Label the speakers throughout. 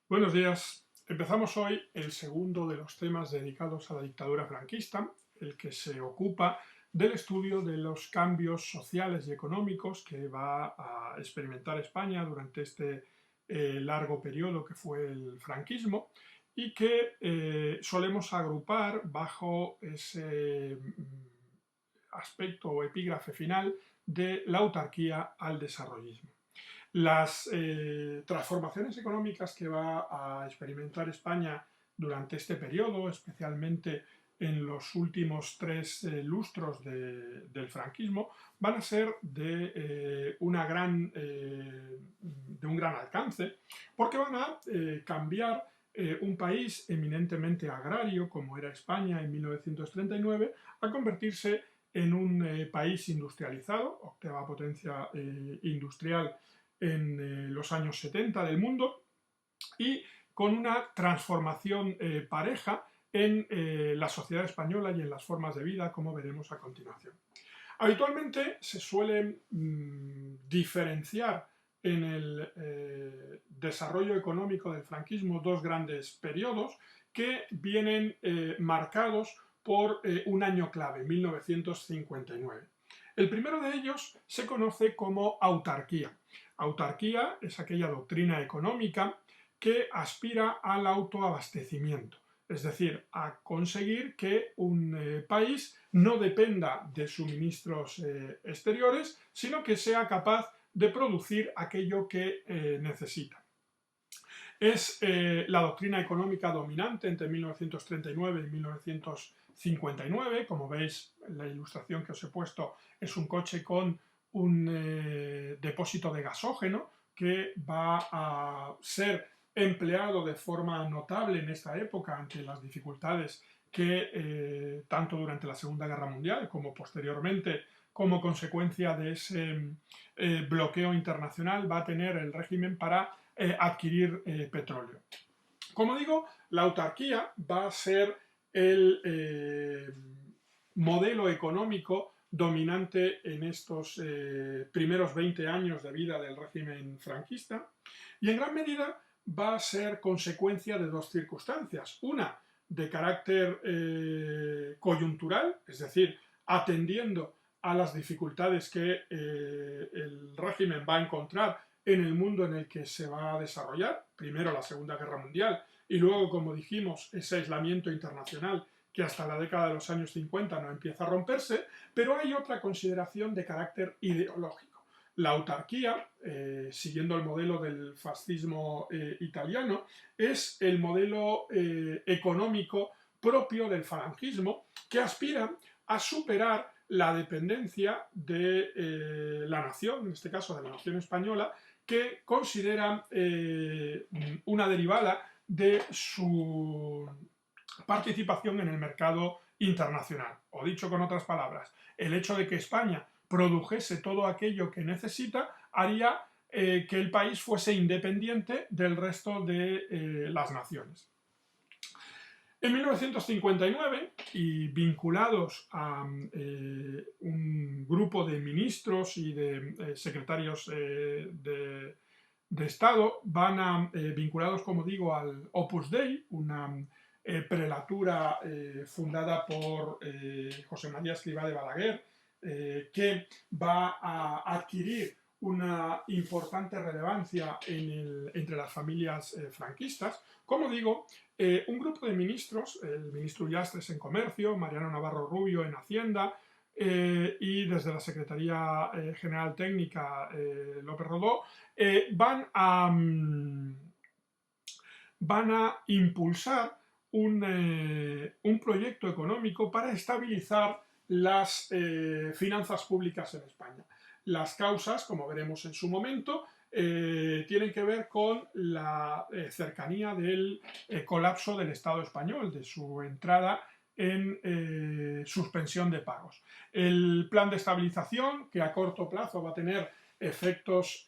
Speaker 1: Buenos días. Empezamos hoy el segundo de los temas dedicados a la dictadura franquista, el que se ocupa del estudio de los cambios sociales y económicos que va a experimentar España durante este largo periodo que fue el franquismo y que solemos agrupar bajo ese aspecto o epígrafe final de la autarquía al desarrollismo. Las transformaciones económicas que va a experimentar España durante este periodo, especialmente en los últimos tres lustros del franquismo, van a ser de un gran alcance, porque van a cambiar un país eminentemente agrario, como era España en 1939, a convertirse en un país industrializado, octava potencia industrial en los años 70 del mundo, y con una transformación pareja en la sociedad española y en las formas de vida, como veremos a continuación. Habitualmente se suele diferenciar en el desarrollo económico del franquismo dos grandes periodos que vienen marcados por un año clave, 1959. El primero de ellos se conoce como autarquía. Autarquía es aquella doctrina económica que aspira al autoabastecimiento, es decir, a conseguir que un país no dependa de suministros exteriores, sino que sea capaz de producir aquello que necesita. Es la doctrina económica dominante entre 1939 y 1959. Como veis, la ilustración que os he puesto es un coche con un depósito de gasógeno que va a ser empleado de forma notable en esta época ante las dificultades que tanto durante la Segunda Guerra Mundial como posteriormente, como consecuencia de ese bloqueo internacional, va a tener el régimen para adquirir petróleo. Como digo, la autarquía va a ser el modelo económico dominante en estos primeros 20 años de vida del régimen franquista y en gran medida va a ser consecuencia de dos circunstancias. Una, de carácter coyuntural, es decir, atendiendo a las dificultades que el régimen va a encontrar en el mundo en el que se va a desarrollar, primero la Segunda Guerra Mundial y luego, como dijimos, ese aislamiento internacional que hasta la década de los años 50 no empieza a romperse, pero hay otra consideración de carácter ideológico. La autarquía, siguiendo el modelo del fascismo italiano, es el modelo económico propio del falangismo que aspira a superar la dependencia de la nación, en este caso de la nación española, que considera una derivada de su participación en el mercado internacional. O dicho con otras palabras, el hecho de que España produjese todo aquello que necesita haría que el país fuese independiente del resto de las naciones. En 1959, y vinculados a un grupo de ministros y de secretarios de Estado, van a, vinculados, como digo, al Opus Dei, una prelatura fundada por José María Escrivá de Balaguer, que va a adquirir una importante relevancia entre las familias franquistas. Como digo, un grupo de ministros, el ministro Ullastres en Comercio, Mariano Navarro Rubio en Hacienda y desde la Secretaría General Técnica López Rodó, van a impulsar un proyecto económico para estabilizar las finanzas públicas en España. Las causas, como veremos en su momento, tienen que ver con la cercanía del colapso del Estado español, de su entrada en suspensión de pagos. El plan de estabilización, que a corto plazo va a tener efectos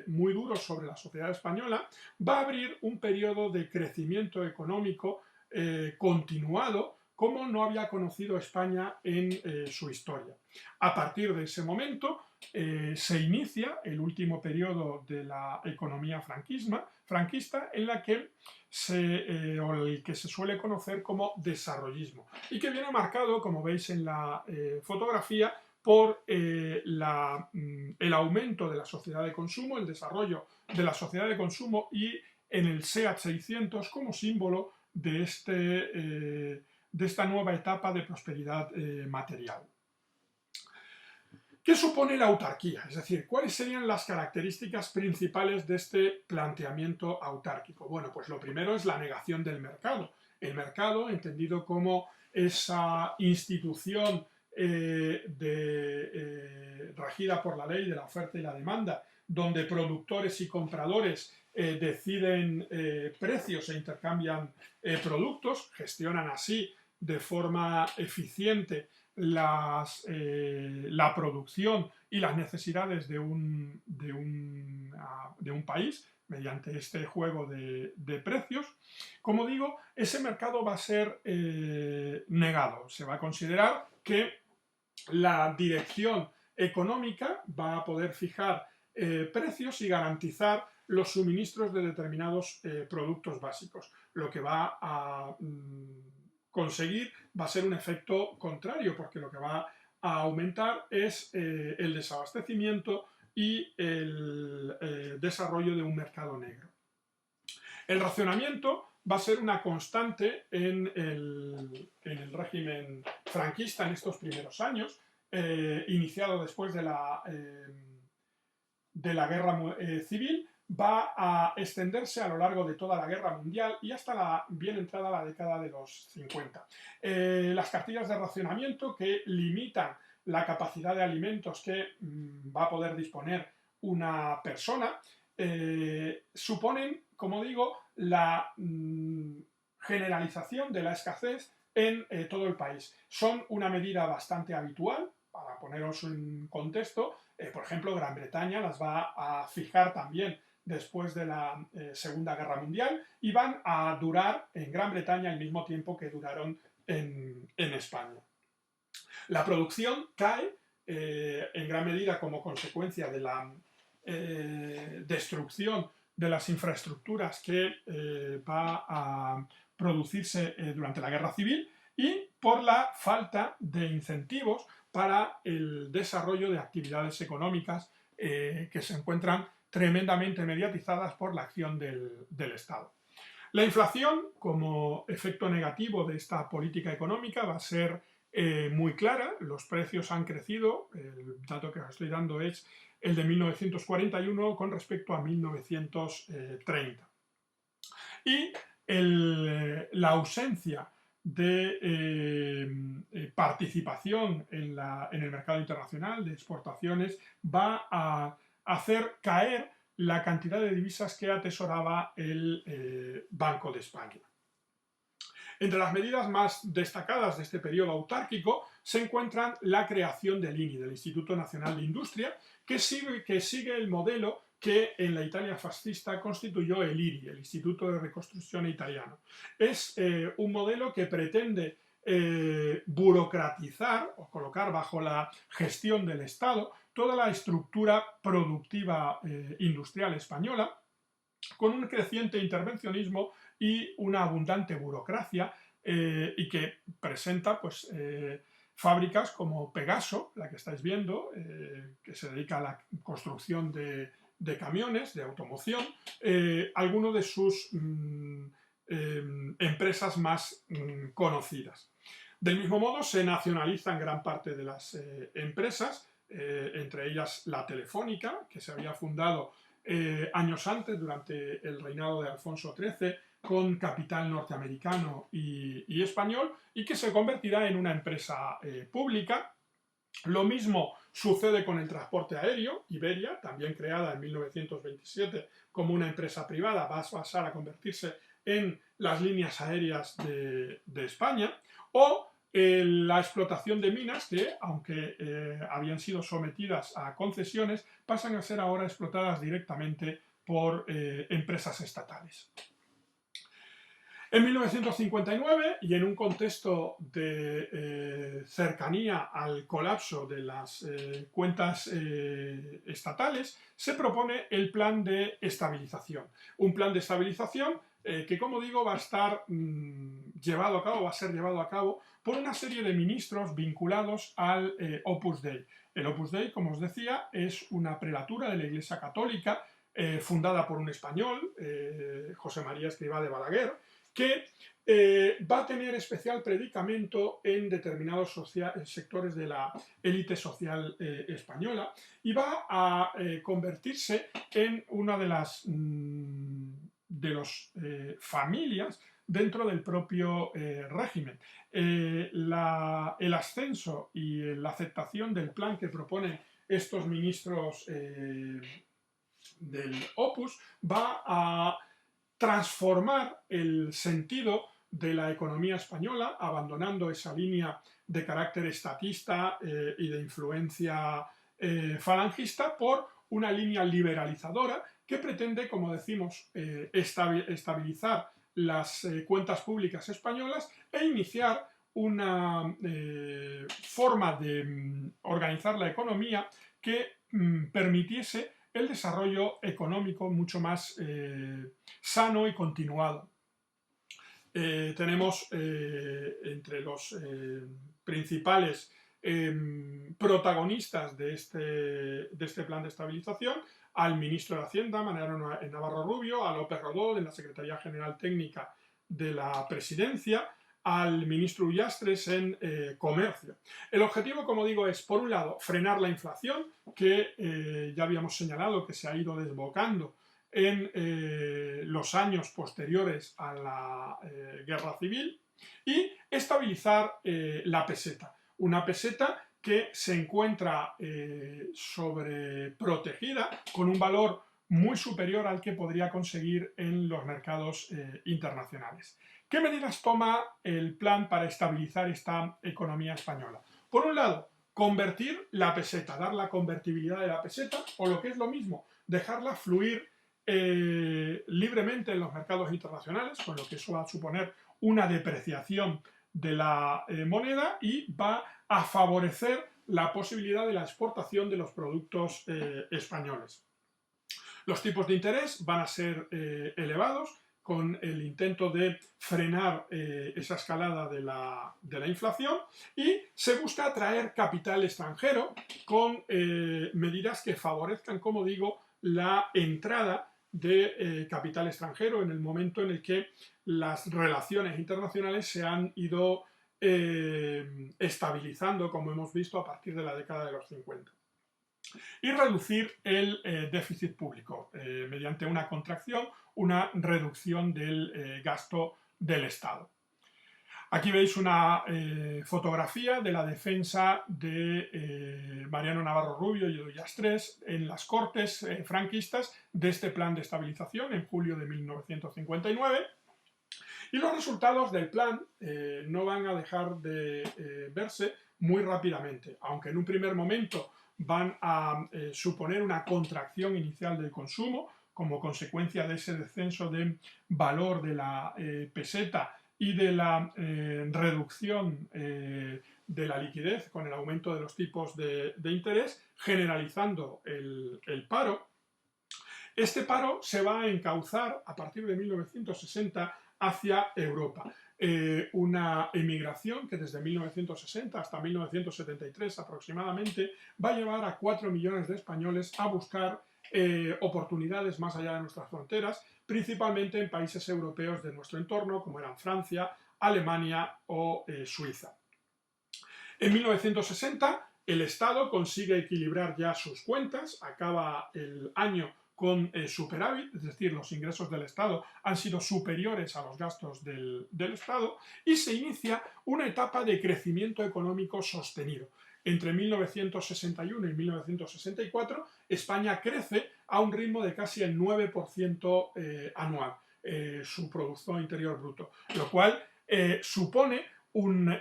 Speaker 1: muy duros sobre la sociedad española, va a abrir un periodo de crecimiento económico continuado como no había conocido España en su historia. A partir de ese momento se inicia el último periodo de la economía franquista, franquista en la que o el que se suele conocer como desarrollismo y que viene marcado, como veis en la fotografía, por el aumento de la sociedad de consumo, el desarrollo de la sociedad de consumo y en el SEAT 600 como símbolo de esta nueva etapa de prosperidad material. ¿Qué supone la autarquía? Es decir, ¿cuáles serían las características principales de este planteamiento autárquico? Bueno, pues lo primero es la negación del mercado. El mercado, entendido como esa institución regida por la ley de la oferta y la demanda, donde productores y compradores deciden precios e intercambian productos, gestionan así de forma eficiente la producción y las necesidades de un país mediante este juego de precios. Como digo, ese mercado va a ser negado. Se va a considerar que la dirección económica va a poder fijar precios y garantizar los suministros de determinados productos básicos, lo que va a conseguir va a ser un efecto contrario, porque lo que va a aumentar es el desabastecimiento y el desarrollo de un mercado negro. El racionamiento va a ser una constante en el régimen franquista en estos primeros años, iniciado después de la guerra civil, va a extenderse a lo largo de toda la guerra mundial y hasta la bien entrada la década de los 50. Las cartillas de racionamiento que limitan la capacidad de alimentos que va a poder disponer una persona suponen, como digo, la generalización de la escasez en todo el país. Son una medida bastante habitual. Para poneros en contexto, por ejemplo, Gran Bretaña las va a fijar también después de la Segunda Guerra Mundial y van a durar en Gran Bretaña el mismo tiempo que duraron en España. La producción cae en gran medida como consecuencia de la destrucción de las infraestructuras que va a producirse durante la Guerra Civil y por la falta de incentivos para el desarrollo de actividades económicas que se encuentran tremendamente mediatizadas por la acción del Estado. La inflación, como efecto negativo de esta política económica, va a ser muy clara. Los precios han crecido. El dato que os estoy dando es el de 1941 con respecto a 1930. Y la ausencia de participación en el mercado internacional de exportaciones va a hacer caer la cantidad de divisas que atesoraba el Banco de España. Entre las medidas más destacadas de este periodo autárquico se encuentran la creación del INI, del Instituto Nacional de Industria, que sigue el modelo que en la Italia fascista constituyó el IRI, el Instituto de Reconstrucción Italiano. Es un modelo que pretende burocratizar o colocar bajo la gestión del Estado toda la estructura productiva industrial española, con un creciente intervencionismo y una abundante burocracia y que presenta pues, fábricas como Pegaso, la que estáis viendo, que se dedica a la construcción de camiones, de automoción, algunas de sus empresas más conocidas. Del mismo modo, se nacionalizan gran parte de las empresas, entre ellas la Telefónica, que se había fundado años antes, durante el reinado de Alfonso XIII, con capital norteamericano y español, y que se convertirá en una empresa pública. Lo mismo sucede con el transporte aéreo. Iberia, también creada en 1927 como una empresa privada, va a pasar a convertirse en las líneas aéreas de España, o la explotación de minas que, aunque habían sido sometidas a concesiones, pasan a ser ahora explotadas directamente por empresas estatales. En 1959, y en un contexto de cercanía al colapso de las cuentas estatales, se propone el plan de estabilización. Un plan de estabilización que, como digo, va a estar llevado a cabo, va a ser llevado a cabo por una serie de ministros vinculados al Opus Dei. El Opus Dei, como os decía, es una prelatura de la Iglesia Católica fundada por un español, José María Escrivá de Balaguer, que va a tener especial predicamento en determinados sectores de la élite social española y va a convertirse en una de las familias dentro del propio régimen. El ascenso y la aceptación del plan que proponen estos ministros del Opus va a transformar el sentido de la economía española, abandonando esa línea de carácter estatista y de influencia falangista por una línea liberalizadora que pretende, como decimos, estabilizar las cuentas públicas españolas e iniciar una forma de organizar la economía que permitiese el desarrollo económico mucho más sano y continuado. Tenemos entre los principales protagonistas de este plan de estabilización al ministro de Hacienda, Mariano Navarro Rubio, a López Rodó, de la Secretaría General Técnica de la Presidencia, al ministro Ullastres en Comercio. El objetivo, como digo, es, por un lado, frenar la inflación, que ya habíamos señalado que se ha ido desbocando en los años posteriores a la guerra civil, y estabilizar la peseta. Una peseta que se encuentra sobreprotegida con un valor muy superior al que podría conseguir en los mercados internacionales. ¿Qué medidas toma el plan para estabilizar esta economía española? Por un lado, convertir la peseta, dar la convertibilidad de la peseta, o lo que es lo mismo, dejarla fluir libremente en los mercados internacionales, con lo que eso va a suponer una depreciación de la moneda y va a favorecer la posibilidad de la exportación de los productos españoles. Los tipos de interés van a ser elevados, con el intento de frenar esa escalada de la inflación, y se busca atraer capital extranjero con medidas que favorezcan, como digo, la entrada de capital extranjero en el momento en el que las relaciones internacionales se han ido estabilizando, como hemos visto, a partir de la década de los 50. Y reducir el déficit público mediante una contracción, una reducción del gasto del Estado. Aquí veis una fotografía de la defensa de Mariano Navarro Rubio y Ullastres en las Cortes franquistas de este plan de estabilización en julio de 1959. Y los resultados del plan no van a dejar de verse muy rápidamente, aunque en un primer momento van a suponer una contracción inicial del consumo como consecuencia de ese descenso de valor de la peseta y de la reducción de la liquidez con el aumento de los tipos de interés, generalizando el paro. Este paro se va a encauzar a partir de 1960 hacia Europa. Una emigración que desde 1960 hasta 1973 aproximadamente va a llevar a 4 millones de españoles a buscar oportunidades más allá de nuestras fronteras, principalmente en países europeos de nuestro entorno, como eran Francia, Alemania o Suiza. En 1960 el Estado consigue equilibrar ya sus cuentas, acaba el año con superávit, es decir, los ingresos del Estado han sido superiores a los gastos del Estado, y se inicia una etapa de crecimiento económico sostenido. Entre 1961 y 1964, España crece a un ritmo de casi el 9% anual, su Producto Interior Bruto, lo cual supone un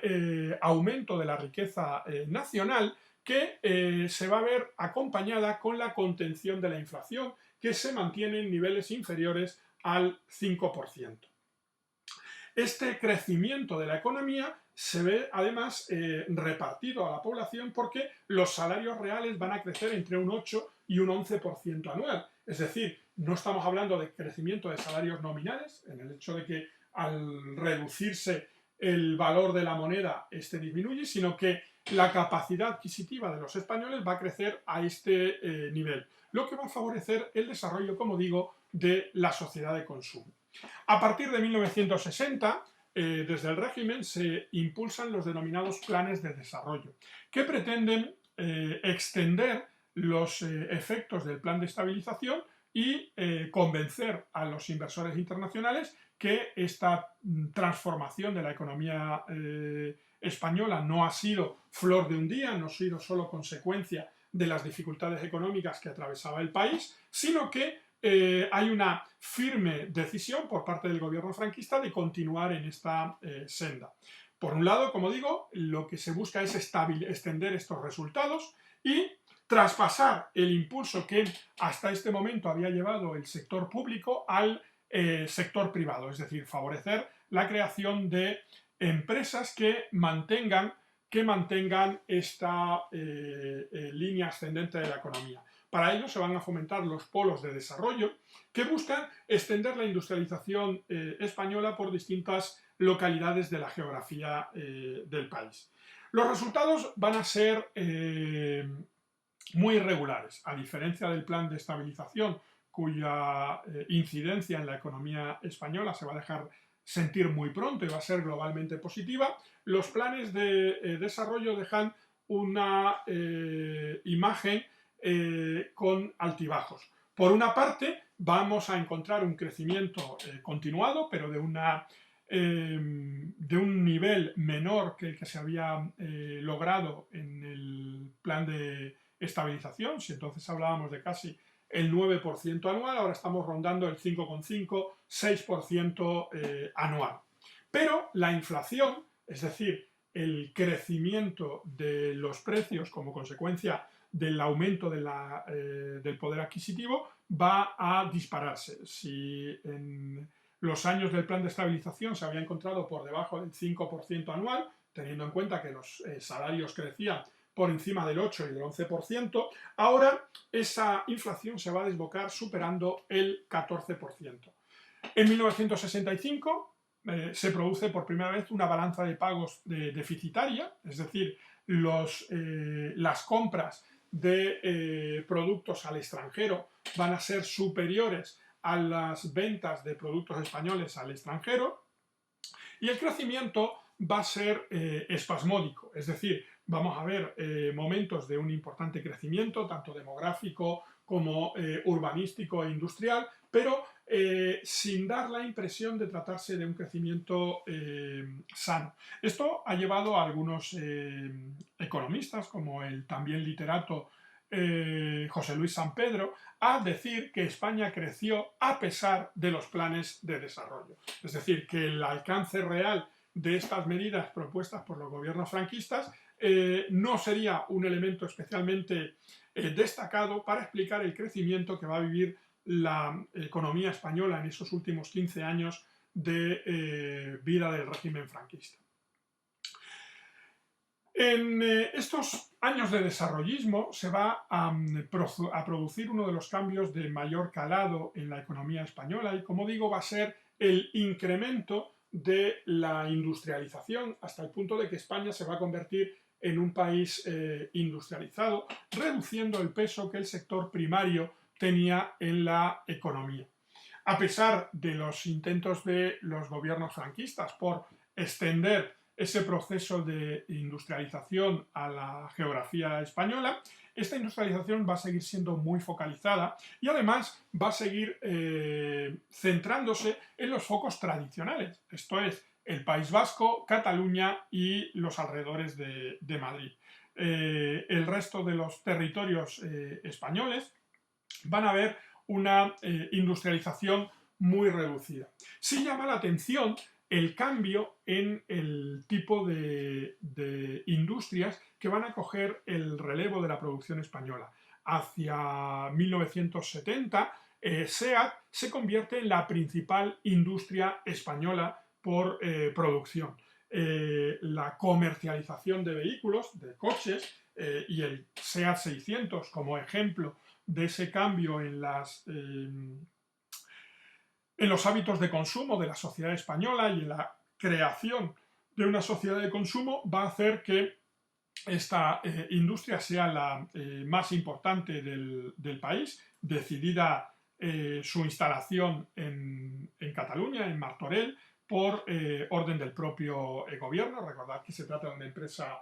Speaker 1: aumento de la riqueza nacional que se va a ver acompañada con la contención de la inflación, que se mantiene en niveles inferiores al 5%. Este crecimiento de la economía se ve además repartido a la población porque los salarios reales van a crecer entre un 8 y un 11% anual. Es decir, no estamos hablando de crecimiento de salarios nominales, en el hecho de que al reducirse el valor de la moneda este disminuye, sino que la capacidad adquisitiva de los españoles va a crecer a este nivel, lo que va a favorecer el desarrollo, como digo, de la sociedad de consumo. A partir de 1960, desde el régimen se impulsan los denominados planes de desarrollo, que pretenden extender los efectos del plan de estabilización y convencer a los inversores internacionales que esta transformación de la economía española no ha sido flor de un día, no ha sido solo consecuencia de las dificultades económicas que atravesaba el país, sino que hay una firme decisión por parte del gobierno franquista de continuar en esta senda. Por un lado, como digo, lo que se busca es extender estos resultados y traspasar el impulso que hasta este momento había llevado el sector público al sector privado, es decir, favorecer la creación de empresas que mantengan esta línea ascendente de la economía. Para ello se van a fomentar los polos de desarrollo que buscan extender la industrialización española por distintas localidades de la geografía del país. Los resultados van a ser muy irregulares, a diferencia del plan de estabilización, cuya incidencia en la economía española se va a dejar sentir muy pronto y va a ser globalmente positiva. Los planes de desarrollo dejan una imagen con altibajos. Por una parte, vamos a encontrar un crecimiento continuado, pero de un nivel menor que el que se había logrado en el plan de estabilización. Si entonces hablábamos de casi el 9% anual, ahora estamos rondando el 5,5-6% anual. Pero la inflación, es decir, el crecimiento de los precios como consecuencia del aumento del poder adquisitivo, va a dispararse. Si en los años del plan de estabilización se había encontrado por debajo del 5% anual, teniendo en cuenta que los salarios crecían por encima del 8 y del 11%, ahora esa inflación se va a desbocar superando el 14%. En 1965 se produce por primera vez una balanza de pagos deficitaria, es decir, las compras de productos al extranjero van a ser superiores a las ventas de productos españoles al extranjero, y el crecimiento va a ser espasmódico, es decir, vamos a ver momentos de un importante crecimiento, tanto demográfico como urbanístico e industrial, pero sin dar la impresión de tratarse de un crecimiento sano. Esto ha llevado a algunos economistas, como el también literato José Luis San Pedro, a decir que España creció a pesar de los planes de desarrollo. Es decir, que el alcance real de estas medidas propuestas por los gobiernos franquistas no sería un elemento especialmente destacado para explicar el crecimiento que va a vivir la economía española en esos últimos 15 años de vida del régimen franquista. En estos años de desarrollismo se va a producir uno de los cambios de mayor calado en la economía española y, como digo, va a ser el incremento de la industrialización hasta el punto de que España se va a convertir en un país industrializado, reduciendo el peso que el sector primario tenía en la economía. A pesar de los intentos de los gobiernos franquistas por extender ese proceso de industrialización a la geografía española, esta industrialización va a seguir siendo muy focalizada y además va a seguir centrándose en los focos tradicionales, esto es, el País Vasco, Cataluña y los alrededores de Madrid. El resto de los territorios españoles van a ver una industrialización muy reducida. Sí llama la atención el cambio en el tipo de industrias que van a coger el relevo de la producción española. Hacia 1970, SEAT se convierte en la principal industria española por producción. La comercialización de vehículos, de coches, y el SEAT 600 como ejemplo de ese cambio en los hábitos de consumo de la sociedad española y en la creación de una sociedad de consumo, va a hacer que esta industria sea la más importante del país, decidida su instalación en Cataluña, en Martorell, por orden del propio gobierno. Recordad que se trata de una empresa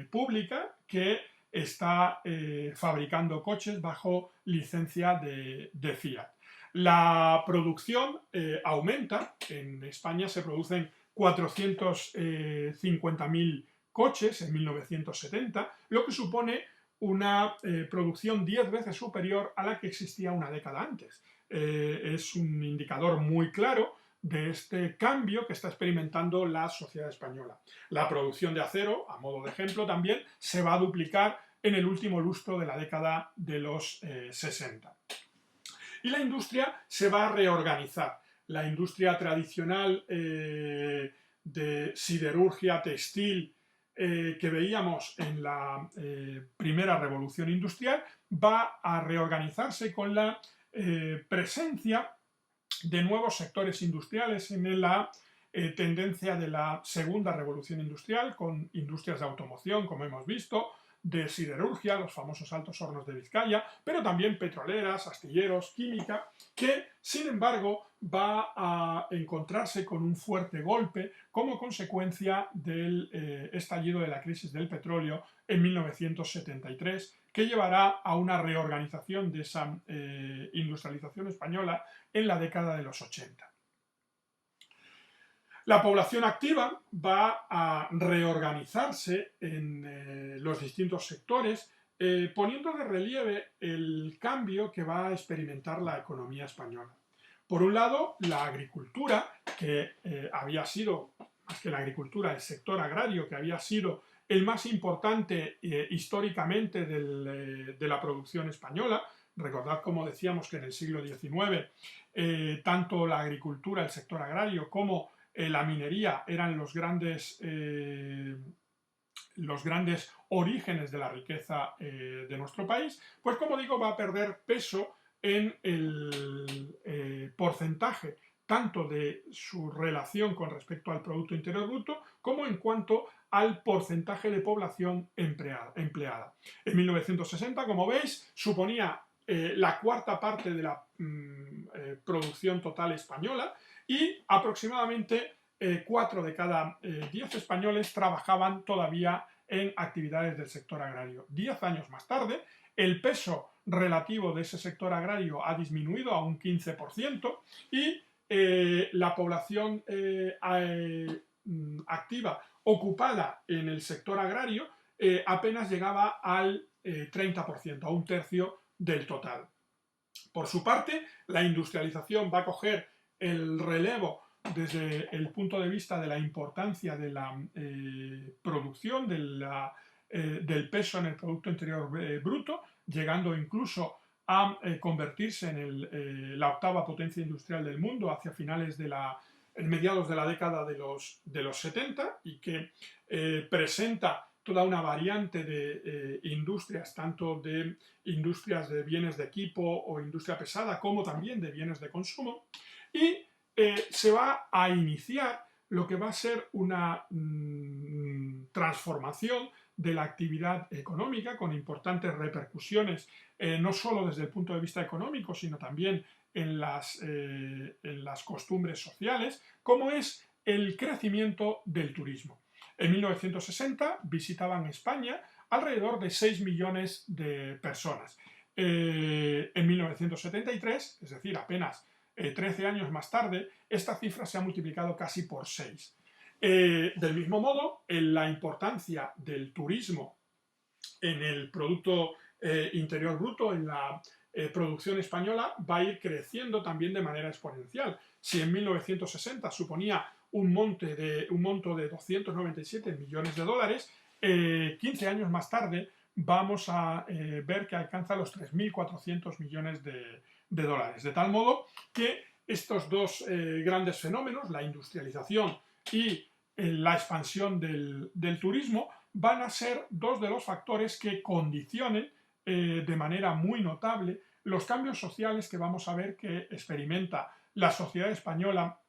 Speaker 1: pública que está fabricando coches bajo licencia de Fiat. La producción aumenta. En España se producen 450.000 coches en 1970, lo que supone una producción 10 veces superior a la que existía una década antes. Es un indicador muy claro de este cambio que está experimentando la sociedad española. La producción de acero, a modo de ejemplo, también se va a duplicar en el último lustro de la década de los 60. Y la industria se va a reorganizar. La industria tradicional de siderurgia, textil, que veíamos en la primera revolución industrial, va a reorganizarse con la presencia de nuevos sectores industriales en la tendencia de la segunda revolución industrial, con industrias de automoción, como hemos visto, de siderurgia, los famosos altos hornos de Vizcaya, pero también petroleras, astilleros, química, que sin embargo va a encontrarse con un fuerte golpe como consecuencia del estallido de la crisis del petróleo en 1973, que llevará a una reorganización de esa industrialización española en la década de los 80. La población activa va a reorganizarse en los distintos sectores, poniendo de relieve el cambio que va a experimentar la economía española. Por un lado, la agricultura, que había sido, más que la agricultura, el sector agrario, que había sido el más importante históricamente de la producción española. Recordad, como decíamos, que en el siglo XIX tanto la agricultura, el sector agrario, como la minería eran los grandes orígenes de la riqueza de nuestro país, pues como digo, va a perder peso en el porcentaje tanto de su relación con respecto al Producto Interior Bruto como en cuanto al porcentaje de población empleada. En 1960, como veis, suponía la cuarta parte de la producción total española, y aproximadamente 4 de cada 10 españoles trabajaban todavía en actividades del sector agrario. 10 años más tarde, el peso relativo de ese sector agrario ha disminuido a un 15% y la población activa ocupada en el sector agrario apenas llegaba al 30%, a un tercio del total. Por su parte, la industrialización va a coger el relevo desde el punto de vista de la importancia de la producción, del peso en el Producto Interior Bruto, llegando incluso a convertirse en la octava potencia industrial del mundo hacia finales mediados de la década de los 70, y que presenta toda una variante de industrias, tanto de industrias de bienes de equipo o industria pesada, como también de bienes de consumo, y se va a iniciar lo que va a ser una transformación de la actividad económica con importantes repercusiones, no solo desde el punto de vista económico, sino también en las costumbres sociales, como es el crecimiento del turismo. En 1960 visitaban España alrededor de 6 millones de personas. En 1973, es decir, apenas 13 años más tarde, esta cifra se ha multiplicado casi por 6. Del mismo modo, la importancia del turismo en el Producto Interior Bruto, en la producción española, va a ir creciendo también de manera exponencial. Si en 1960 suponía un monto de 297 millones de dólares, 15 años más tarde vamos a ver que alcanza los 3.400 millones de dólares. De tal modo que estos dos grandes fenómenos, la industrialización y la expansión del turismo, van a ser dos de los factores que condicionen de manera muy notable los cambios sociales que vamos a ver que experimenta la sociedad española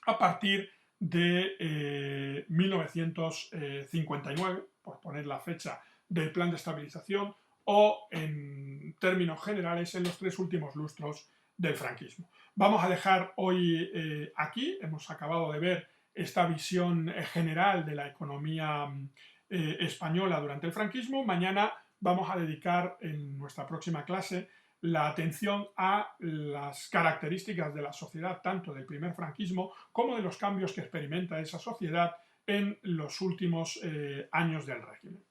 Speaker 1: a partir de 1959, por poner la fecha del plan de estabilización, o en términos generales en los 3 últimos lustros del franquismo. Vamos a dejar hoy aquí, hemos acabado de ver esta visión general de la economía española durante el franquismo. Mañana vamos a dedicar en nuestra próxima clase la atención a las características de la sociedad, tanto del primer franquismo como de los cambios que experimenta esa sociedad en los últimos años del régimen.